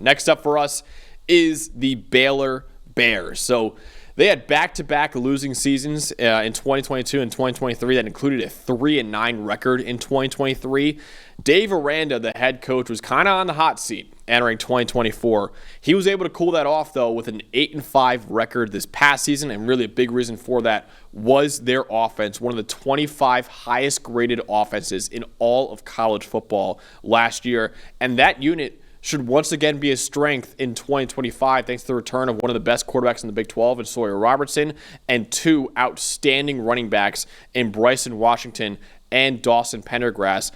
Next up for us is the Baylor Bears. So they had back-to-back losing seasons in 2022 and 2023 that included a 3-9 record in 2023. Dave Aranda, the head coach, was kind of on the hot seat entering 2024. He was able to cool that off, though, with an 8-5 record this past season, and really a big reason for that was their offense, one of the 25 highest-graded offenses in all of college football last year. And that unit should once again be a strength in 2025 thanks to the return of one of the best quarterbacks in the Big 12 in Sawyer Robertson and two outstanding running backs in Bryson Washington and Dawson Pendergrass.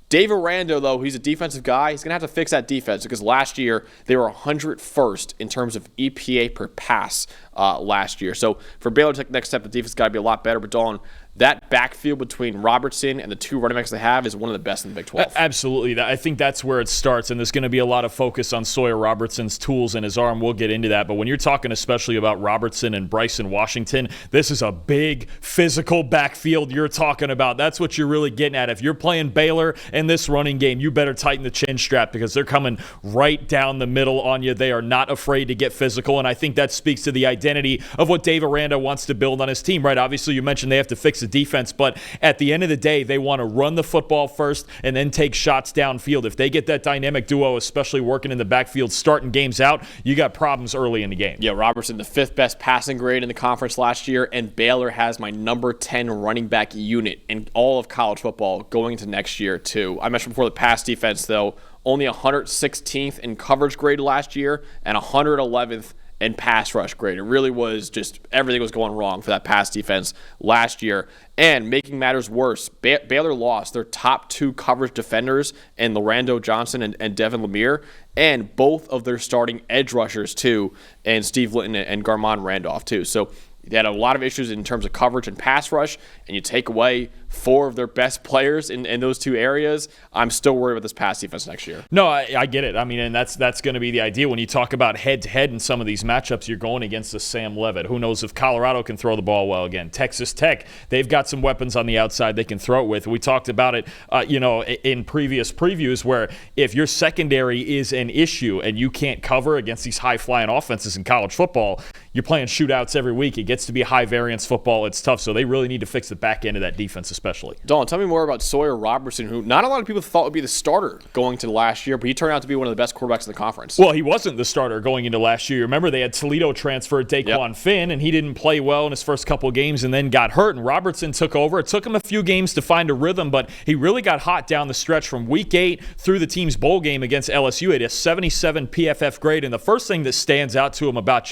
Dave Aranda, though, he's a defensive guy. He's going to have to fix that defense because last year they were 101st in terms of EPA per pass last year. So for Baylor to take the next step, the defense got to be a lot better. But Dalton, that backfield between Robertson and the two running backs they have is one of the best in the Big 12. Absolutely. I think that's where it starts, and there's going to be a lot of focus on Sawyer Robertson's tools and his arm. We'll get into that. But when you're talking especially about Robertson and Bryson Washington, this is a big physical backfield you're talking about. That's what you're really getting at. If you're playing Baylor in this running game, you better tighten the chin strap because they're coming right down the middle on you. They are not afraid to get physical, and I think that speaks to the identity of what Dave Aranda wants to build on his team, right? Obviously, you mentioned they have to fix the defense, but at the end of the day, they want to run the football first and then take shots downfield. If they get that dynamic duo, especially working in the backfield, starting games out, you got problems early in the game. Yeah, Robertson, the 5th best passing grade in the conference last year, and Baylor has my number 10 running back unit in all of college football going into next year, too. I mentioned before the pass defense, though, only 116th in coverage grade last year and 111th and pass rush grade. It really was just everything was going wrong for that pass defense last year. And making matters worse, Baylor lost their top 2 coverage defenders in Lorando Johnson and Devin Lemire, and both of their starting edge rushers too, and Steve Litton and Garmon Randolph too. So they had a lot of issues in terms of coverage and pass rush, and you take away 4 of their best players in those 2 areas. I'm still worried about this pass defense next year. No, I get it. I mean, and that's going to be the idea when you talk about head-to-head in some of these matchups. You're going against a Sam Leavitt. Who knows if Colorado can throw the ball well again? Texas Tech, they've got some weapons on the outside they can throw it with. We talked about it, in previous previews where if your secondary is an issue and you can't cover against these high-flying offenses in college football, you're playing shootouts every week. It gets to be high-variance football. It's tough, so they really need to fix the back end of that defense especially. Dalton, tell me more about Sawyer Robertson, who not a lot of people thought would be the starter going to last year, but he turned out to be one of the best quarterbacks in the conference. Well, he wasn't the starter going into last year. Remember, they had Toledo transfer Daquan Finn, and he didn't play well in his first couple of games and then got hurt, and Robertson took over. It took him a few games to find a rhythm, but he really got hot down the stretch from Week 8 through the team's bowl game against LSU. He had a 77 PFF grade, and the first thing that stands out to him about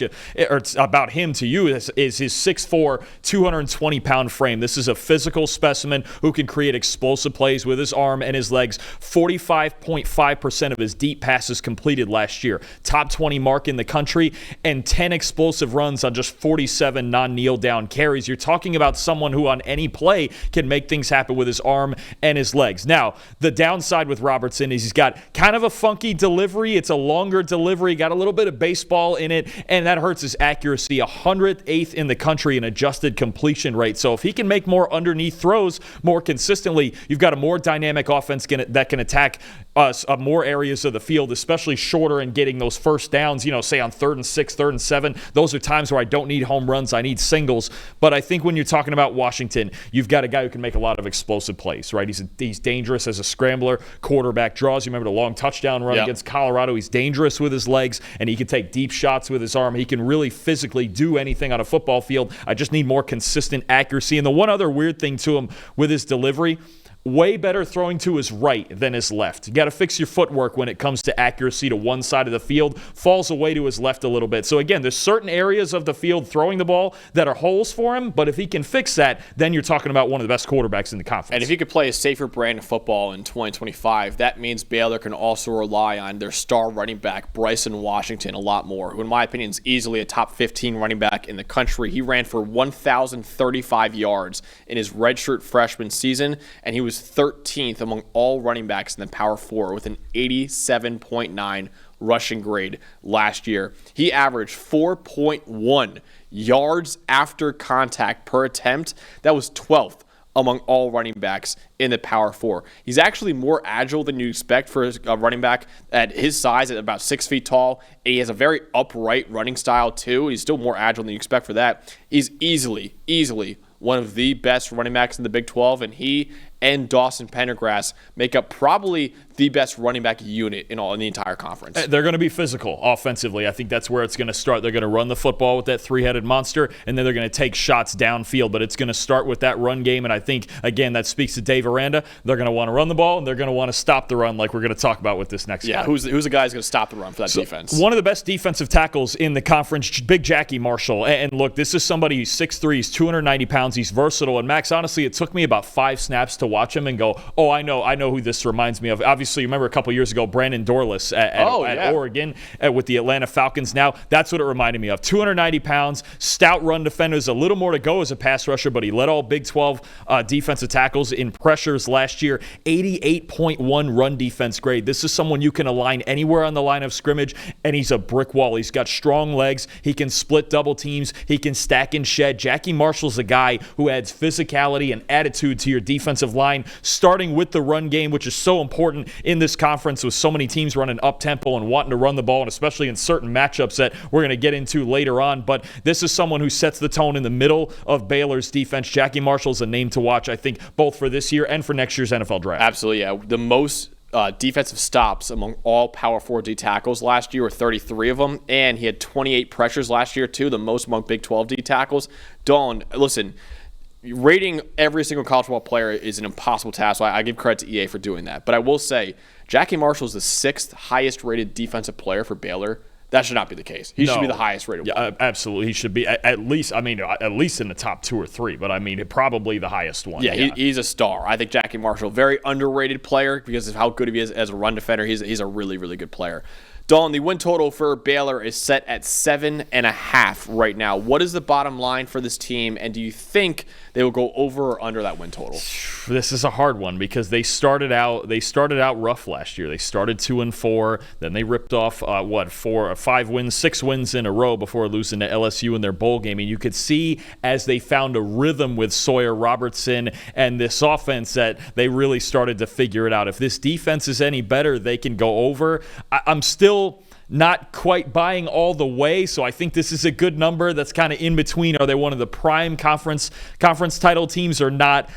him to you is his 6'4", 220-pound frame. This is a physical specimen who can create explosive plays with his arm and his legs. 45.5% of his deep passes completed last year. Top 20 mark in the country, and 10 explosive runs on just 47 non-kneel down carries. You're talking about someone who on any play can make things happen with his arm and his legs. Now, the downside with Robertson is he's got kind of a funky delivery. It's a longer delivery, got a little bit of baseball in it, and that hurts his accuracy. 108th in the country in adjusted completion rate. So if he can make more underneath throws more consistently, you've got a more dynamic offense that can attack us more areas of the field, especially shorter and getting those first downs, say on 3rd and 6, 3rd and 7. Those are times where I don't need home runs, I need singles. But I think when you're talking about Washington, you've got a guy who can make a lot of explosive plays, right? He's dangerous as a scrambler, quarterback draws. You remember the long touchdown run against Colorado? He's dangerous with his legs, and he can take deep shots with his arm. He can really physically do anything on a football field. I just need more consistent accuracy. And the one other weird thing to him with his delivery, way better throwing to his right than his left. You got to fix your footwork when it comes to accuracy to one side of the field. Falls away to his left a little bit. So again, there's certain areas of the field throwing the ball that are holes for him, but if he can fix that, then you're talking about one of the best quarterbacks in the conference. And if he could play a safer brand of football in 2025, that means Baylor can also rely on their star running back, Bryson Washington, a lot more, who in my opinion is easily a top 15 running back in the country. He ran for 1,035 yards in his redshirt freshman season, and he was 13th among all running backs in the Power 4 with an 87.9 rushing grade last year. He averaged 4.1 yards after contact per attempt. That was 12th among all running backs in the Power 4. He's actually more agile than you expect for a running back at his size, at about 6 feet tall. And he has a very upright running style too. He's still more agile than you expect for that. He's easily one of the best running backs in the Big 12, and he and Dawson Pendergrass make up probably the best running back unit in the entire conference. They're going to be physical offensively. I think that's where it's going to start. They're going to run the football with that three-headed monster, and then they're going to take shots downfield. But it's going to start with that run game, and I think, again, that speaks to Dave Aranda. They're going to want to run the ball, and they're going to want to stop the run like we're going to talk about with this next guy. Yeah, who's the guy who's going to stop the run for that defense? One of the best defensive tackles in the conference, Big Jackie Marshall. And look, this is somebody who's 6'3", he's 290 pounds, he's versatile. And Max, honestly, it took me about 5 snaps to watch him and go, oh, I know who this reminds me of. Obviously, remember a couple years ago, Brandon Dorless at Oregon with the Atlanta Falcons. Now, that's what it reminded me of. 290 pounds, stout run defenders, a little more to go as a pass rusher, but he led all Big 12 defensive tackles in pressures last year. 88.1 run defense grade. This is someone you can align anywhere on the line of scrimmage, and he's a brick wall. He's got strong legs. He can split double teams. He can stack and shed. Jackie Marshall's a guy who adds physicality and attitude to your defensive line, starting with the run game, which is so important in this conference with so many teams running up-tempo and wanting to run the ball, and especially in certain matchups that we're going to get into later on. But this is someone who sets the tone in the middle of Baylor's defense. Jackie Marshall's a name to watch, I think, both for this year and for next year's NFL draft. Absolutely, yeah. The most defensive stops among all Power 4 D tackles last year were 33 of them, and he had 28 pressures last year too, the most among Big 12 D tackles. Dalton, listen, rating every single college football player is an impossible task, so I give credit to EA for doing that. But I will say, Jackie Marshall is the 6th highest rated defensive player for Baylor. That should not be the case. He should be the highest rated one. Yeah, absolutely. He should be at least in the top 2 or 3, but probably the highest one. Yeah, he's a star. I think Jackie Marshall, very underrated player because of how good he is as a run defender. He's a really, really good player. Dalton, the win total for Baylor is set at 7.5 right now. What is the bottom line for this team, and do you think they will go over or under that win total? This is a hard one because they started out rough last year. They started 2-4, then they ripped off 6 wins in a row before losing to LSU in their bowl game. And you could see as they found a rhythm with Sawyer Robertson and this offense that they really started to figure it out. If this defense is any better, they can go over. I'm still not quite buying all the way, so I think this is a good number that's kind of in between. Are they one of the prime conference title teams or not?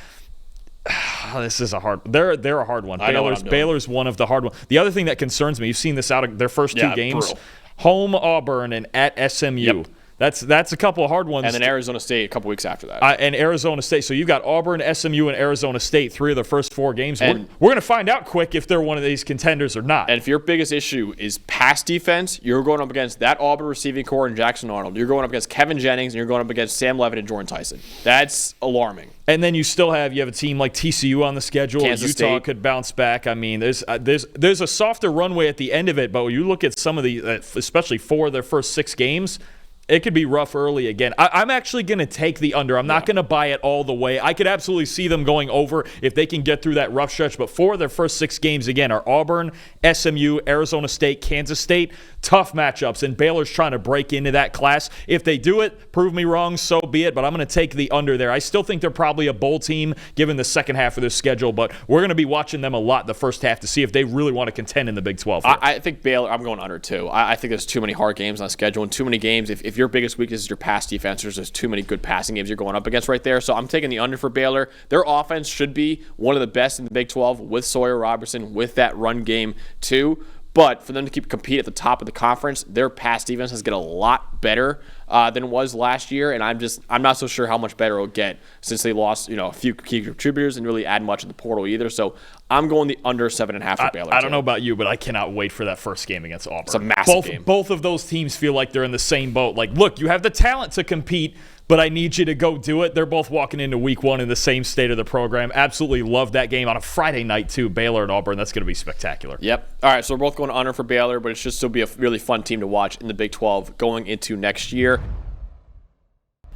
This is a hard. They're a hard one. Baylor's one of the hard ones. The other thing that concerns me, you've seen this out of their first 2 games, brutal. Home Auburn and at SMU. Yep. That's a couple of hard ones. And then Arizona State a couple weeks after that. And Arizona State. So you've got Auburn, SMU, and Arizona State, 3 of their first 4 games. And we're going to find out quick if they're one of these contenders or not. And if your biggest issue is pass defense, you're going up against that Auburn receiving core and Jackson Arnold. You're going up against Kevin Jennings, and you're going up against Sam Levitt and Jordan Tyson. That's alarming. And then you still have a team like TCU on the schedule. Kansas Utah State could bounce back. I mean, there's a softer runway at the end of it, but when you look at some of the, especially 4 of their first 6 games, it could be rough early again. I'm actually going to take the under. I'm not going to buy it all the way. I could absolutely see them going over if they can get through that rough stretch. But 4 of their first 6 games, again, are Auburn, SMU, Arizona State, Kansas State. Tough matchups, and Baylor's trying to break into that class. If they do it, prove me wrong, so be it. But I'm going to take the under there. I still think they're probably a bowl team given the second half of their schedule. But we're going to be watching them a lot the first half to see if they really want to contend in the Big 12. I think Baylor, I'm going under too. I think there's too many hard games on the schedule and too many games. If your biggest weakness is your pass defense, there's too many good passing games you're going up against right there. So I'm taking the under for Baylor. Their offense should be one of the best in the Big 12 with Sawyer Robertson, with that run game too. But for them to compete at the top of the conference, their pass defense has get a lot better than it was last year, and I'm not so sure how much better it'll get since they lost a few key contributors and really add much in the portal either. So I'm going the under 7.5 for Baylor. I don't know about you, but I cannot wait for that first game against Auburn. It's a massive game. Both of those teams feel like they're in the same boat. Like, look, you have the talent to compete, but I need you to go do it. They're both walking into week 1 in the same state of the program. Absolutely love that game on a Friday night, too. Baylor and Auburn, that's going to be spectacular. Yep. All right, so we're both going under for Baylor, but it should still be a really fun team to watch in the Big 12 going into next year.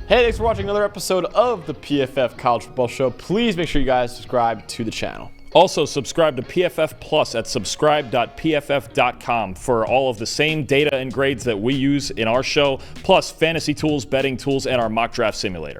Hey, thanks for watching another episode of the PFF College Football Show. Please make sure you guys subscribe to the channel. Also, subscribe to PFF Plus at subscribe.pff.com for all of the same data and grades that we use in our show, plus fantasy tools, betting tools, and our mock draft simulator.